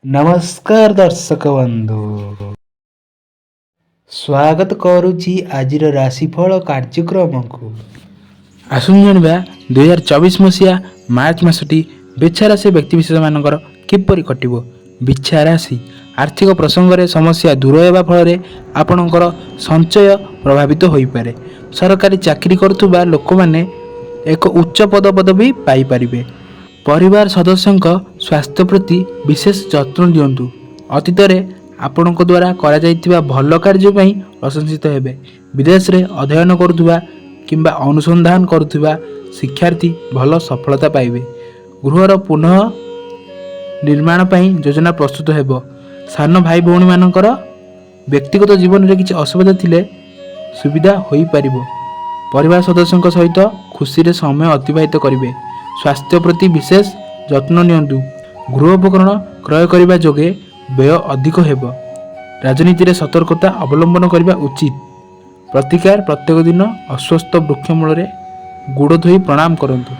नमस्कार दर्शक बंधु स्वागत करुछि आजिर राशिफल कार्यक्रम को। आसुन जानिबा 2024 मसीहा मार्च मासटी बिच्छा राशि व्यक्तिविशेष मानकर किपरि कटिबो। बिच्छा राशि आर्थिक प्रसंग में समस्या दूर होगा फल आपणकर संचय प्रभावित हो पारे। सरकारी चाकरी करुवा लोक मैंने एक उच्च पदवी पाइपर। परिवार सदस्यों स्वास्थ्य प्रति विशेष जत्न दियंतु। अतीत में आपण द्वारा करा जाइतिबा भल कार्य पई प्रशंसित हेबे। विदेश में अध्ययन करुवा किंबा अनुसंधान करुवा शिक्षार्थी भल सफलता पाइबे। गृहर पुनः निर्माण पई योजना प्रस्तुत हेबो। सान भाई भौणी मानकर व्यक्तिगत जीवन में किसी असुविधा थिले सुविधा होई परिबो। परिवार सदस्यों सहित खुशी रे समय अतिबाहित करिवे। स्वास्थ्य प्रति विशेष जत्न नियंतु। गृह उपकरण क्रय करने जोगे व्यय अधिक हेबो। राजनीति रे सतर्कता अवलंबन करने उचित। प्रतिकार प्रत्येक दिन अस्वस्थ वृक्ष मूल गुड़ धोई प्रणाम करंतु।